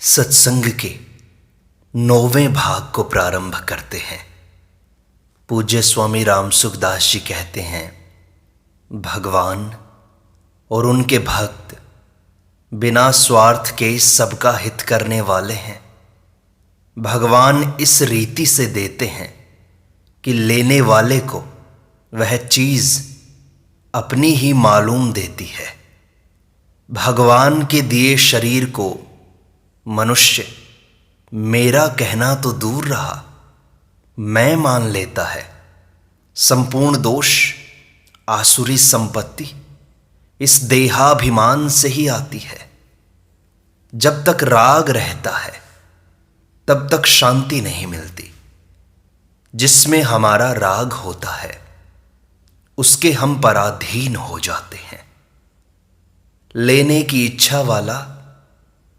सत्संग के 9वें भाग को प्रारंभ करते हैं। पूज्य स्वामी राम सुखदास जी कहते हैं, भगवान और उनके भक्त बिना स्वार्थ के सबका हित करने वाले हैं। भगवान इस रीति से देते हैं कि लेने वाले को वह चीज़ अपनी ही मालूम देती है। भगवान के दिए शरीर को मनुष्य मेरा कहना तो दूर रहा, मैं मान लेता है। संपूर्ण दोष आसुरी संपत्ति इस देहाभिमान से ही आती है। जब तक राग रहता है तब तक शांति नहीं मिलती। जिसमें हमारा राग होता है उसके हम पराधीन हो जाते हैं। लेने की इच्छा वाला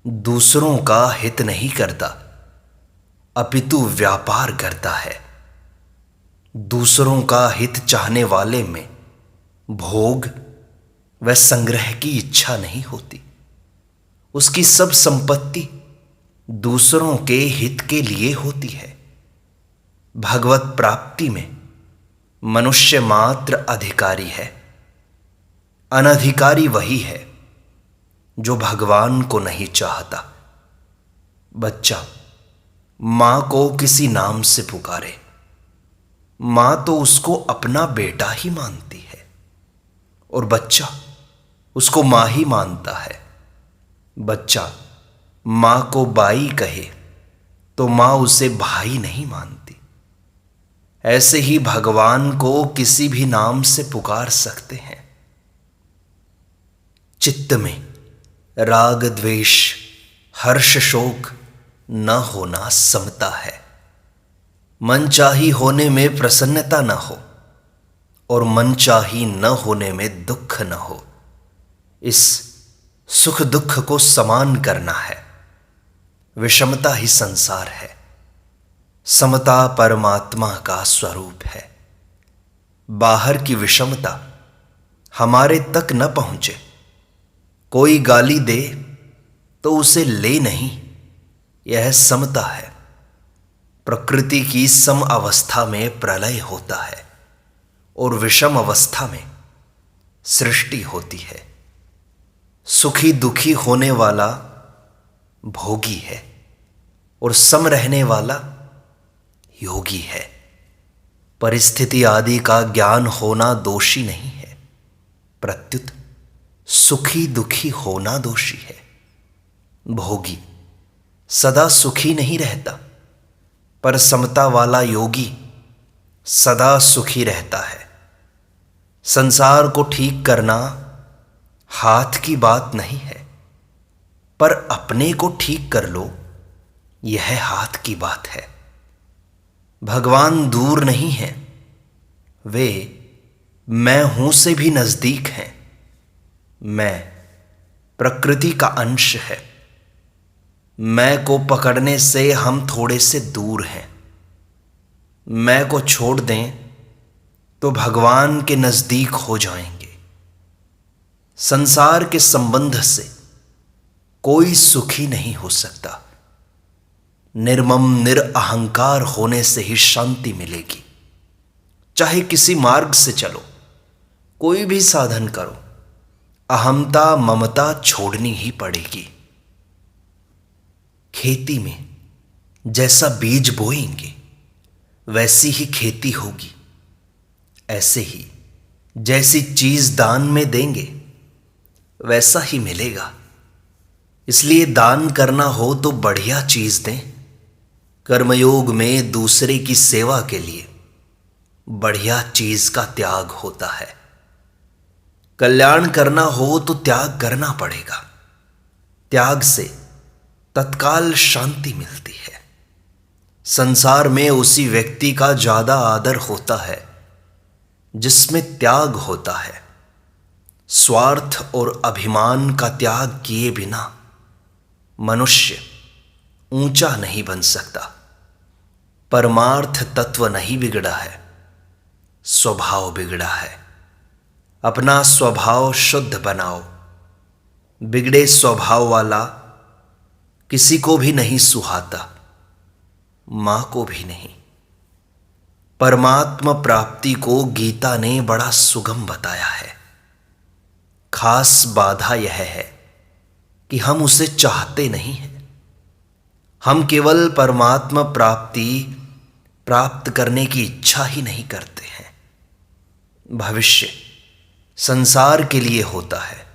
दूसरों का हित नहीं करता, अपितु व्यापार करता है। दूसरों का हित चाहने वाले में भोग व संग्रह की इच्छा नहीं होती। उसकी सब संपत्ति दूसरों के हित के लिए होती है। भगवत प्राप्ति में मनुष्य मात्र अधिकारी है। अनधिकारी वही है जो भगवान को नहीं चाहता। बच्चा मां को किसी नाम से पुकारे, मां तो उसको अपना बेटा ही मानती है और बच्चा उसको मां ही मानता है। बच्चा मां को बाई कहे तो मां उसे भाई नहीं मानती। ऐसे ही भगवान को किसी भी नाम से पुकार सकते हैं। चित्त में राग द्वेष हर्ष शोक न होना समता है। मनचाही होने में प्रसन्नता न हो और मनचाही न होने में दुख न हो। इस सुख दुख को समान करना है। विषमता ही संसार है, समता परमात्मा का स्वरूप है। बाहर की विषमता हमारे तक न पहुंचे। कोई गाली दे तो उसे ले नहीं, यह समता है। प्रकृति की सम अवस्था में प्रलय होता है और विषम अवस्था में सृष्टि होती है। सुखी दुखी होने वाला भोगी है और सम रहने वाला योगी है। परिस्थिति आदि का ज्ञान होना दोषी नहीं है, प्रत्युत सुखी दुखी होना दोषी है। भोगी सदा सुखी नहीं रहता, पर समता वाला योगी सदा सुखी रहता है। संसार को ठीक करना हाथ की बात नहीं है, पर अपने को ठीक कर लो, यह हाथ की बात है। भगवान दूर नहीं है, वे मैं हूं से भी नजदीक हैं। मैं प्रकृति का अंश है। मैं को पकड़ने से हम थोड़े से दूर हैं। मैं को छोड़ दें तो भगवान के नजदीक हो जाएंगे। संसार के संबंध से कोई सुखी नहीं हो सकता। निर्मम निरअहंकार होने से ही शांति मिलेगी। चाहे किसी मार्ग से चलो, कोई भी साधन करो, अहमता ममता छोड़नी ही पड़ेगी। खेती में जैसा बीज बोएंगे वैसी ही खेती होगी। ऐसे ही जैसी चीज दान में देंगे वैसा ही मिलेगा। इसलिए दान करना हो तो बढ़िया चीज दें। कर्मयोग में दूसरे की सेवा के लिए बढ़िया चीज का त्याग होता है। कल्याण करना हो तो त्याग करना पड़ेगा। त्याग से तत्काल शांति मिलती है। संसार में उसी व्यक्ति का ज्यादा आदर होता है जिसमें त्याग होता है। स्वार्थ और अभिमान का त्याग किए बिना मनुष्य ऊंचा नहीं बन सकता। परमार्थ तत्व नहीं बिगड़ा है, स्वभाव बिगड़ा है। अपना स्वभाव शुद्ध बनाओ। बिगड़े स्वभाव वाला किसी को भी नहीं सुहाता, मां को भी नहीं। परमात्मा प्राप्ति को गीता ने बड़ा सुगम बताया है। खास बाधा यह है कि हम उसे चाहते नहीं हैं। हम केवल परमात्मा प्राप्ति प्राप्त करने की इच्छा ही नहीं करते हैं। भविष्य संसार के लिए होता है,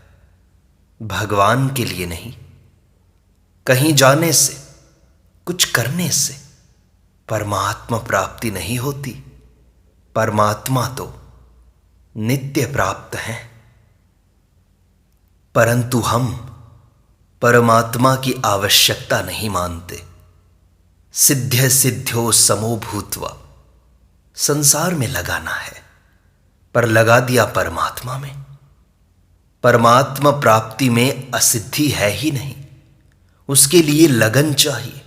भगवान के लिए नहीं। कहीं जाने से, कुछ करने से परमात्मा प्राप्ति नहीं होती। परमात्मा तो नित्य प्राप्त हैं। परंतु हम परमात्मा की आवश्यकता नहीं मानते। सिद्ध्य सिद्ध्यो समो भूत्वा, संसार में लगाना है, पर लगा दिया परमात्मा में। परमात्मा प्राप्ति में असिद्धि है ही नहीं, उसके लिए लगन चाहिए।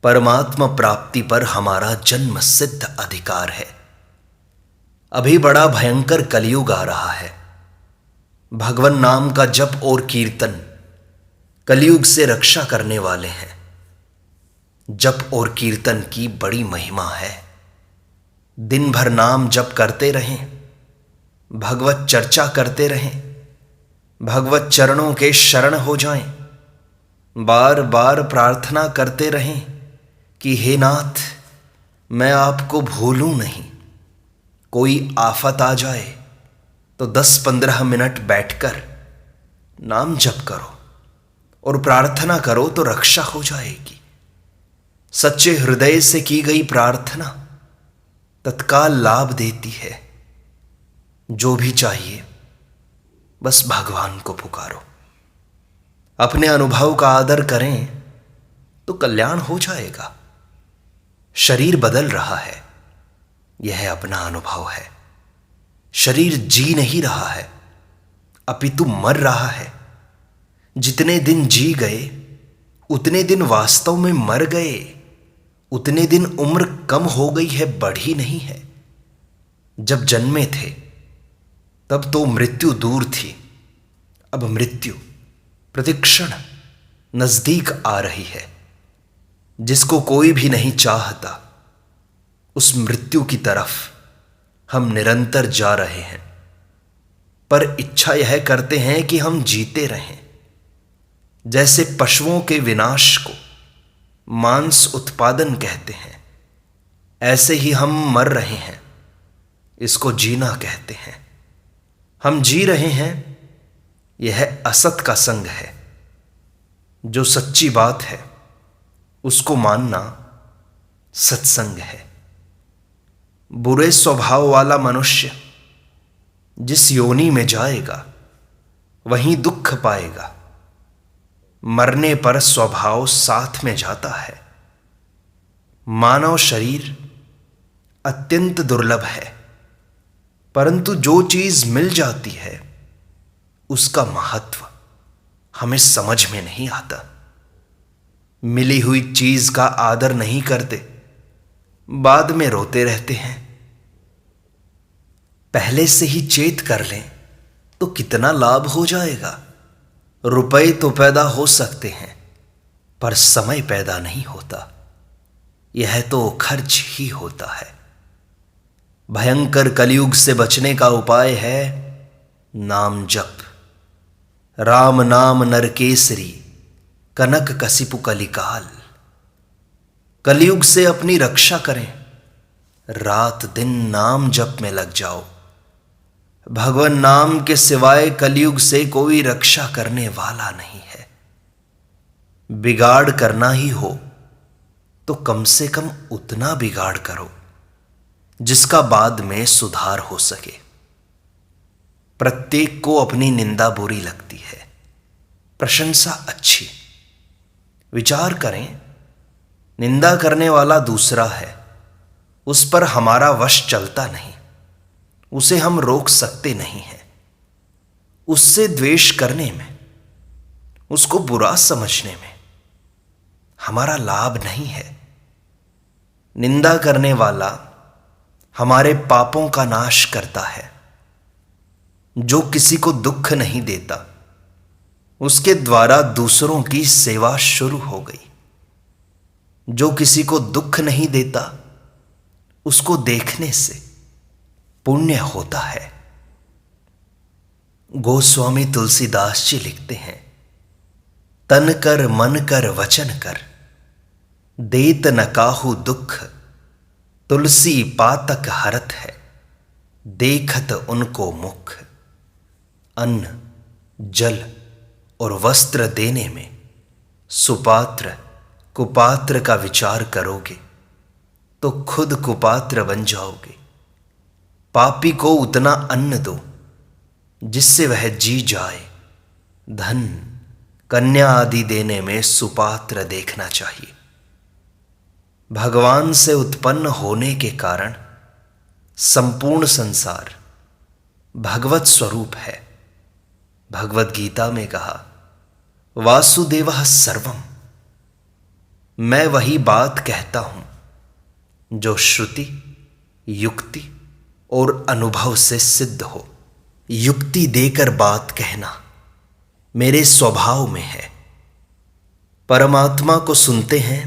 परमात्मा प्राप्ति पर हमारा जन्म सिद्ध अधिकार है। अभी बड़ा भयंकर कलयुग आ रहा है। भगवान नाम का जप और कीर्तन कलयुग से रक्षा करने वाले हैं। जप और कीर्तन की बड़ी महिमा है। दिन भर नाम जप करते रहें, भगवत चर्चा करते रहें, भगवत चरणों के शरण हो जाएं, बार बार प्रार्थना करते रहें कि हे नाथ, मैं आपको भूलूं नहीं। कोई आफत आ जाए तो 10-15 मिनट बैठकर नाम जप करो और प्रार्थना करो तो रक्षा हो जाएगी। सच्चे हृदय से की गई प्रार्थना तत्काल लाभ देती है। जो भी चाहिए बस भगवान को पुकारो। अपने अनुभव का आदर करें तो कल्याण हो जाएगा। शरीर बदल रहा है, यह अपना अनुभव है। शरीर जी नहीं रहा है, अपितु मर रहा है। जितने दिन जी गए उतने दिन वास्तव में मर गए। उतने दिन उम्र कम हो गई है, बढ़ी नहीं है। जब जन्मे थे तब तो मृत्यु दूर थी, अब मृत्यु प्रतिक्षण नजदीक आ रही है। जिसको कोई भी नहीं चाहता, उस मृत्यु की तरफ हम निरंतर जा रहे हैं। पर इच्छा यह करते हैं कि हम जीते रहें। जैसे पशुओं के विनाश को मांस उत्पादन कहते हैं, ऐसे ही हम मर रहे हैं, इसको जीना कहते हैं। हम जी रहे हैं, यह असत का संग है। जो सच्ची बात है उसको मानना सत्संग है। बुरे स्वभाव वाला मनुष्य जिस योनि में जाएगा वहीं दुख पाएगा। मरने पर स्वभाव साथ में जाता है। मानव शरीर अत्यंत दुर्लभ है, परंतु जो चीज मिल जाती है उसका महत्व हमें समझ में नहीं आता। मिली हुई चीज का आदर नहीं करते, बाद में रोते रहते हैं। पहले से ही चेत कर लें तो कितना लाभ हो जाएगा। रुपए तो पैदा हो सकते हैं, पर समय पैदा नहीं होता। यह तो खर्च ही होता है। भयंकर कलयुग से बचने का उपाय है नाम जप। राम नाम नरकेसरी, कनक कसिपु कलिकाल। कलयुग से अपनी रक्षा करें, रात दिन नाम जप में लग जाओ। भगवान नाम के सिवाय कलयुग से कोई रक्षा करने वाला नहीं है। बिगाड़ करना ही हो तो कम से कम उतना बिगाड़ करो जिसका बाद में सुधार हो सके। प्रत्येक को अपनी निंदा बुरी लगती है, प्रशंसा अच्छी। विचार करें, निंदा करने वाला दूसरा है, उस पर हमारा वश चलता नहीं, उसे हम रोक सकते नहीं हैं। उससे द्वेष करने में, उसको बुरा समझने में हमारा लाभ नहीं है। निंदा करने वाला हमारे पापों का नाश करता है। जो किसी को दुख नहीं देता उसके द्वारा दूसरों की सेवा शुरू हो गई। जो किसी को दुख नहीं देता, उसको देखने से पुण्य होता है। गोस्वामी तुलसीदास जी लिखते हैं, तन कर मन कर वचन कर, देत न काहू दुख, तुलसी पातक हरत है, देखत उनको मुख। अन्न, जल और वस्त्र देने में सुपात्र कुपात्र का विचार करोगे तो खुद कुपात्र बन जाओगे। पापी को उतना अन्न दो जिससे वह जी जाए। धन, कन्या आदि देने में सुपात्र देखना चाहिए। भगवान से उत्पन्न होने के कारण संपूर्ण संसार भगवत स्वरूप है। भगवत गीता में कहा, वासुदेवः सर्वम। मैं वही बात कहता हूं जो श्रुति, युक्ति और अनुभव से सिद्ध हो। युक्ति देकर बात कहना मेरे स्वभाव में है। परमात्मा को सुनते हैं,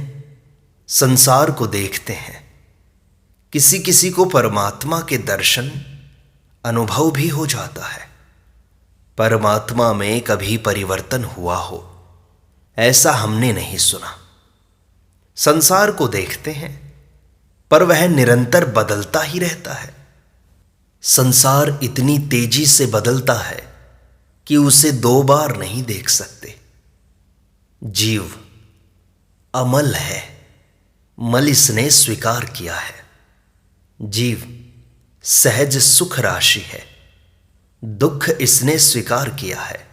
संसार को देखते हैं। किसी किसी को परमात्मा के दर्शन, अनुभव भी हो जाता है। परमात्मा में कभी परिवर्तन हुआ हो ऐसा हमने नहीं सुना। संसार को देखते हैं पर वह निरंतर बदलता ही रहता है। संसार इतनी तेजी से बदलता है कि उसे 2 बार नहीं देख सकते। जीव अमल है, मल इसने स्वीकार किया है। जीव सहज सुख राशि है, दुख इसने स्वीकार किया है।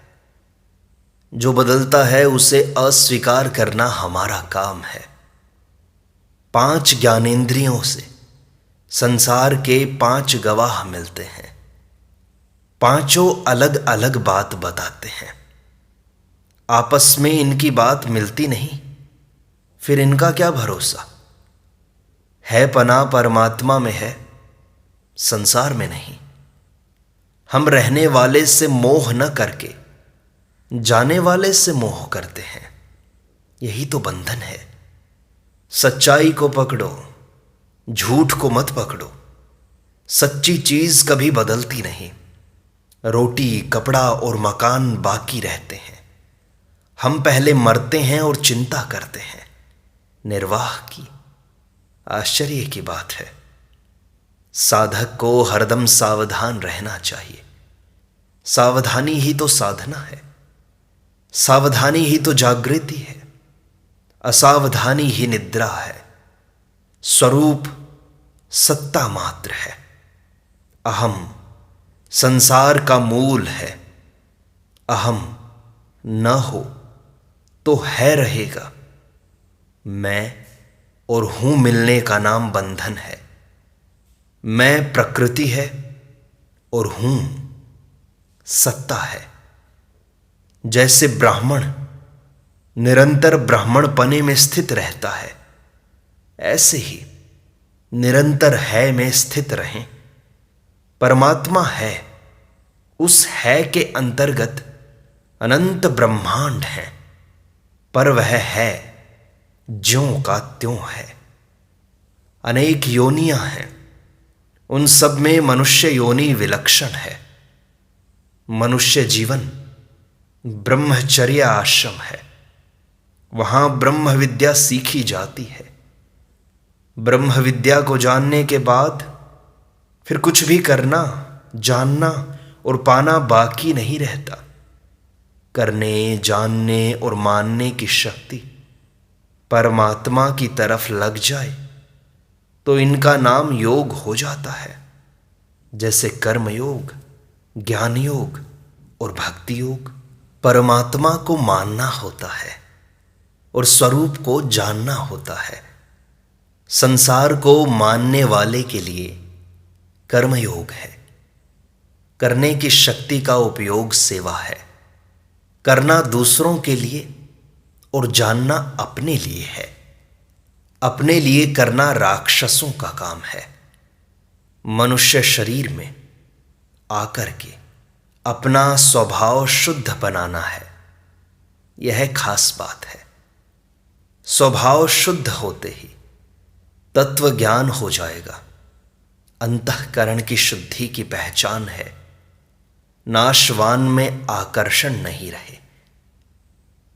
जो बदलता है उसे अस्वीकार करना हमारा काम है। 5 ज्ञानेंद्रियों से संसार के 5 गवाह मिलते हैं। पांचों अलग अलग बात बताते हैं। आपस में इनकी बात मिलती नहीं, फिर इनका क्या भरोसा है। पना परमात्मा में है, संसार में नहीं। हम रहने वाले से मोह न करके जाने वाले से मोह करते हैं। यही तो बंधन है। सच्चाई को पकड़ो, झूठ को मत पकड़ो। सच्ची चीज कभी बदलती नहीं। रोटी, कपड़ा और मकान बाकी रहते हैं। हम पहले मरते हैं और चिंता करते हैं निर्वाह की। आश्चर्य की बात है। साधक को हरदम सावधान रहना चाहिए। सावधानी ही तो साधना है। सावधानी ही तो जागृति है। असावधानी ही निद्रा है। स्वरूप सत्ता मात्र है। अहम संसार का मूल है। अहम न हो तो है रहेगा। मैं और हूं मिलने का नाम बंधन है। मैं प्रकृति है और हूं सत्ता है। जैसे ब्राह्मण निरंतर ब्राह्मणपने में स्थित रहता है, ऐसे ही निरंतर है में स्थित रहें। परमात्मा है, उस है के अंतर्गत अनंत ब्रह्मांड है, पर वह है ज्यों का त्यों है। अनेक योनियां हैं, उन सब में मनुष्य योनि विलक्षण है। मनुष्य जीवन ब्रह्मचर्य आश्रम है। वहां ब्रह्म विद्या सीखी जाती है। ब्रह्म विद्या को जानने के बाद फिर कुछ भी करना, जानना और पाना बाकी नहीं रहता। करने, जानने और मानने की शक्ति परमात्मा की तरफ लग जाए तो इनका नाम योग हो जाता है। जैसे कर्म योग, ज्ञान योग और भक्ति योग। परमात्मा को मानना होता है और स्वरूप को जानना होता है। संसार को मानने वाले के लिए कर्मयोग है। करने की शक्ति का उपयोग सेवा है। करना दूसरों के लिए और जानना अपने लिए है। अपने लिए करना राक्षसों का काम है। मनुष्य शरीर में आकर के अपना स्वभाव शुद्ध बनाना है। यह खास बात है। स्वभाव शुद्ध होते ही तत्व ज्ञान हो जाएगा। अंतःकरण की शुद्धि की पहचान है नाशवान में आकर्षण नहीं रहे।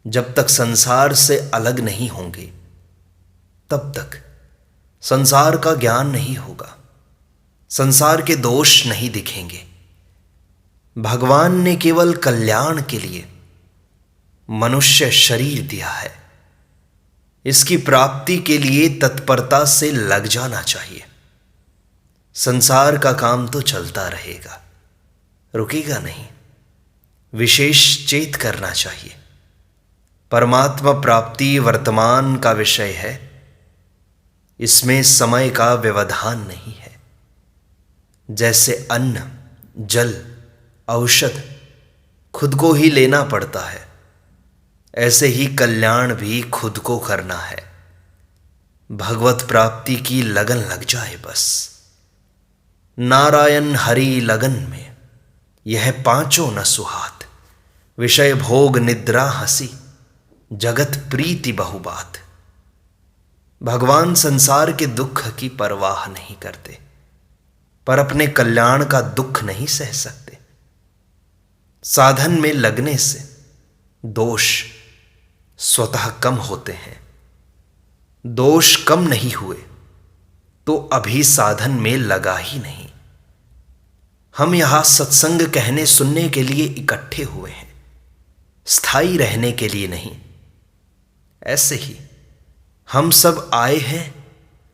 जब तक संसार से अलग नहीं होंगे तब तक संसार का ज्ञान नहीं होगा, संसार के दोष नहीं दिखेंगे। भगवान ने केवल कल्याण के लिए मनुष्य शरीर दिया है। इसकी प्राप्ति के लिए तत्परता से लग जाना चाहिए। संसार का काम तो चलता रहेगा, रुकेगा नहीं। विशेष चेत करना चाहिए। परमात्मा प्राप्ति वर्तमान का विषय है, इसमें समय का व्यवधान नहीं है। जैसे अन्न, जल, औषध खुद को ही लेना पड़ता है, ऐसे ही कल्याण भी खुद को करना है। भगवत प्राप्ति की लगन लग जाए बस। नारायण हरि लगन में यह पांचों न सुहात। विषय भोग निद्रा हंसी, जगत प्रीति बहुबात। भगवान संसार के दुख की परवाह नहीं करते, पर अपने कल्याण का दुख नहीं सह सकते। साधन में लगने से दोष स्वतः कम होते हैं। दोष कम नहीं हुए तो अभी साधन में लगा ही नहीं। हम यहां सत्संग कहने सुनने के लिए इकट्ठे हुए हैं, स्थायी रहने के लिए नहीं। ऐसे ही हम सब आए हैं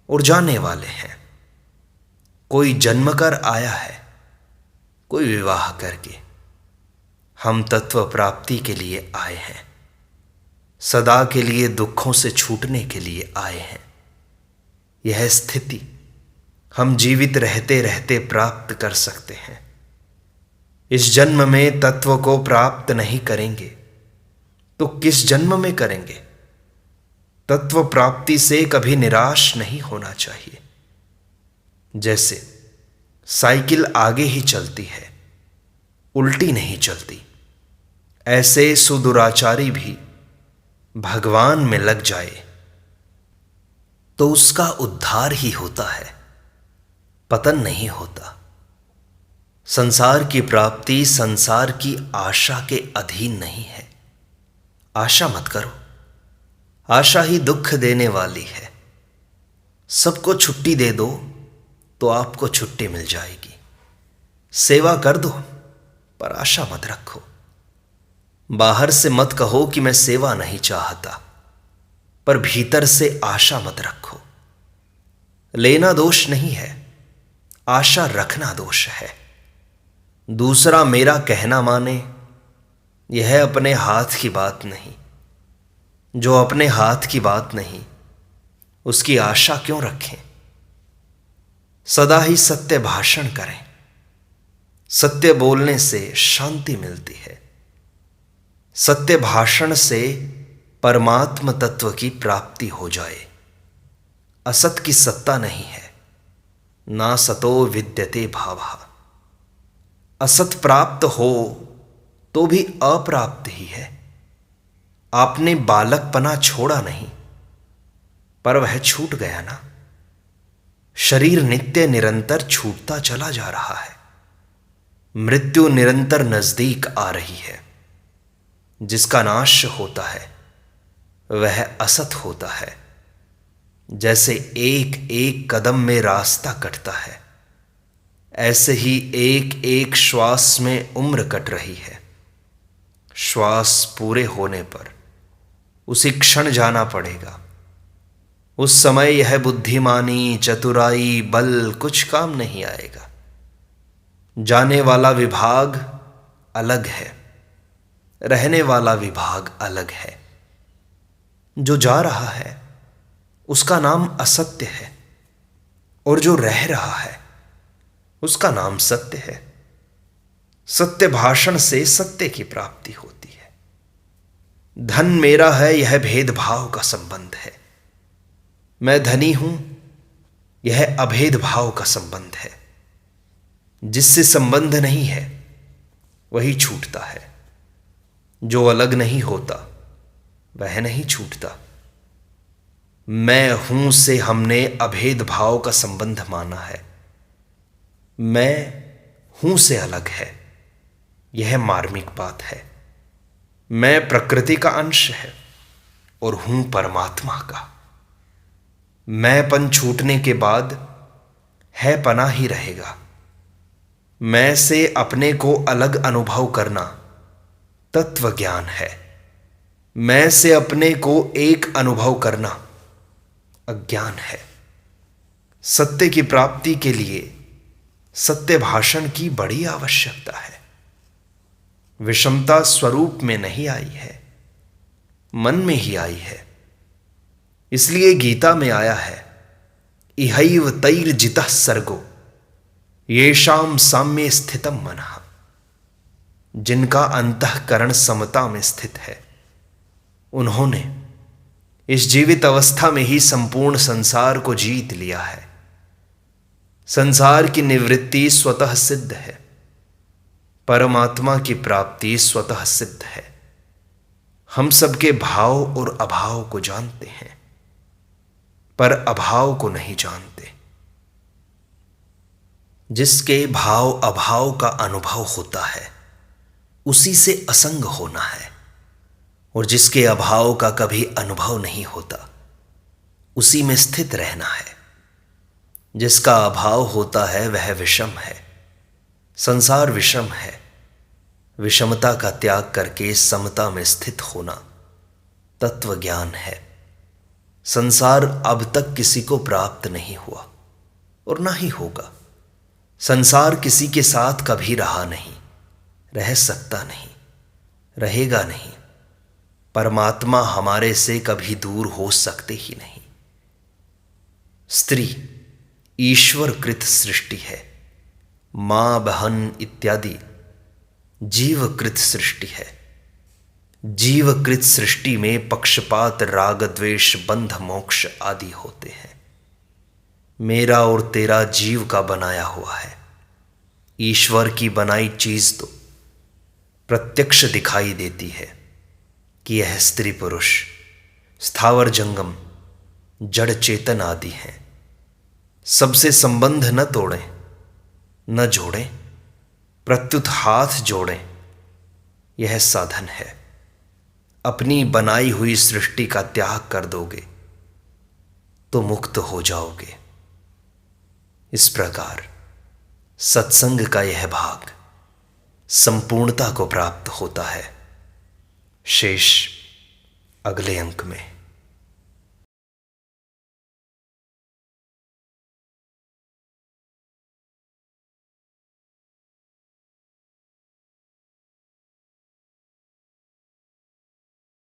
और जाने वाले हैं। कोई जन्म कर आया है, कोई विवाह करके। हम तत्व प्राप्ति के लिए आए हैं, सदा के लिए दुखों से छूटने के लिए आए हैं। यह स्थिति हम जीवित रहते रहते प्राप्त कर सकते हैं। इस जन्म में तत्व को प्राप्त नहीं करेंगे तो किस जन्म में करेंगे? तत्व प्राप्ति से कभी निराश नहीं होना चाहिए। जैसे साइकिल आगे ही चलती है, उल्टी नहीं चलती, ऐसे सुदुराचारी भी भगवान में लग जाए तो उसका उद्धार ही होता है, पतन नहीं होता। संसार की प्राप्ति संसार की आशा के अधीन नहीं है। आशा मत करो, आशा ही दुख देने वाली है। सबको छुट्टी दे दो तो आपको छुट्टी मिल जाएगी। सेवा कर दो पर आशा मत रखो। बाहर से मत कहो कि मैं सेवा नहीं चाहता, पर भीतर से आशा मत रखो। लेना दोष नहीं है, आशा रखना दोष है। दूसरा मेरा कहना माने, यह अपने हाथ की बात नहीं। जो अपने हाथ की बात नहीं, उसकी आशा क्यों रखें? सदा ही सत्य भाषण करें। सत्य बोलने से शांति मिलती है। सत्य भाषण से परमात्म तत्व की प्राप्ति हो जाए। असत की सत्ता नहीं है, ना सतो विद्यते भावः। असत प्राप्त हो तो भी अप्राप्त ही है। आपने बालकपना छोड़ा नहीं, पर वह छूट गया ना। शरीर नित्य निरंतर छूटता चला जा रहा है। मृत्यु निरंतर नजदीक आ रही है। जिसका नाश होता है वह असत होता है। जैसे एक एक कदम में रास्ता कटता है, ऐसे ही एक एक श्वास में उम्र कट रही है। श्वास पूरे होने पर उसी क्षण जाना पड़ेगा। उस समय यह बुद्धिमानी, चतुराई, बल कुछ काम नहीं आएगा। जाने वाला विभाग अलग है, रहने वाला विभाग अलग है। जो जा रहा है उसका नाम असत्य है, और जो रह रहा है उसका नाम सत्य है। सत्य भाषण से सत्य की प्राप्ति होती है। धन मेरा है, यह भेदभाव का संबंध है। मैं धनी हूं, यह अभेद भाव का संबंध है। जिससे संबंध नहीं है वही छूटता है। जो अलग नहीं होता वह नहीं छूटता। मैं हूं से हमने अभेद भाव का संबंध माना है। मैं हूं से अलग है, यह मार्मिक बात है। मैं प्रकृति का अंश है और हूं परमात्मा का। मैंपन छूटने के बाद है पना ही रहेगा। मैं से अपने को अलग अनुभव करना तत्व ज्ञान है। मैं से अपने को एक अनुभव करना अज्ञान है। सत्य की प्राप्ति के लिए सत्य भाषण की बड़ी आवश्यकता है। विषमता स्वरूप में नहीं आई है, मन में ही आई है। इसलिए गीता में आया है, इहैव तैर्जितः सर्गो येषाम साम्ये स्थितम मनः। जिनका अंतःकरण समता में स्थित है, उन्होंने इस जीवित अवस्था में ही संपूर्ण संसार को जीत लिया है। संसार की निवृत्ति स्वतः सिद्ध है, परमात्मा की प्राप्ति स्वतः सिद्ध है। हम सबके भाव और अभाव को जानते हैं, पर अभाव को नहीं जानते। जिसके भाव अभाव का अनुभव होता है, उसी से असंग होना है, और जिसके अभाव का कभी अनुभव नहीं होता, उसी में स्थित रहना है। जिसका अभाव होता है वह विषम है। संसार विषम है। विषमता का त्याग करके समता में स्थित होना तत्व ज्ञान है। संसार अब तक किसी को प्राप्त नहीं हुआ और ना ही होगा। संसार किसी के साथ कभी रहा नहीं, रह सकता नहीं, रहेगा नहीं। परमात्मा हमारे से कभी दूर हो सकते ही नहीं। स्त्री ईश्वर कृत सृष्टि है। मां बहन इत्यादि जीवकृत सृष्टि है। जीवकृत सृष्टि में पक्षपात, राग, द्वेष, बंध, मोक्ष आदि होते हैं। मेरा और तेरा जीव का बनाया हुआ है। ईश्वर की बनाई चीज तो प्रत्यक्ष दिखाई देती है कि यह स्त्री पुरुष, स्थावर जंगम, जड़ चेतन आदि हैं। सबसे संबंध न तोड़ें, न जोड़ें, प्रत्युत हाथ जोड़ें, यह साधन है। अपनी बनाई हुई सृष्टि का त्याग कर दोगे तो मुक्त हो जाओगे। इस प्रकार सत्संग का यह भाग संपूर्णता को प्राप्त होता है। शेष अगले अंक में।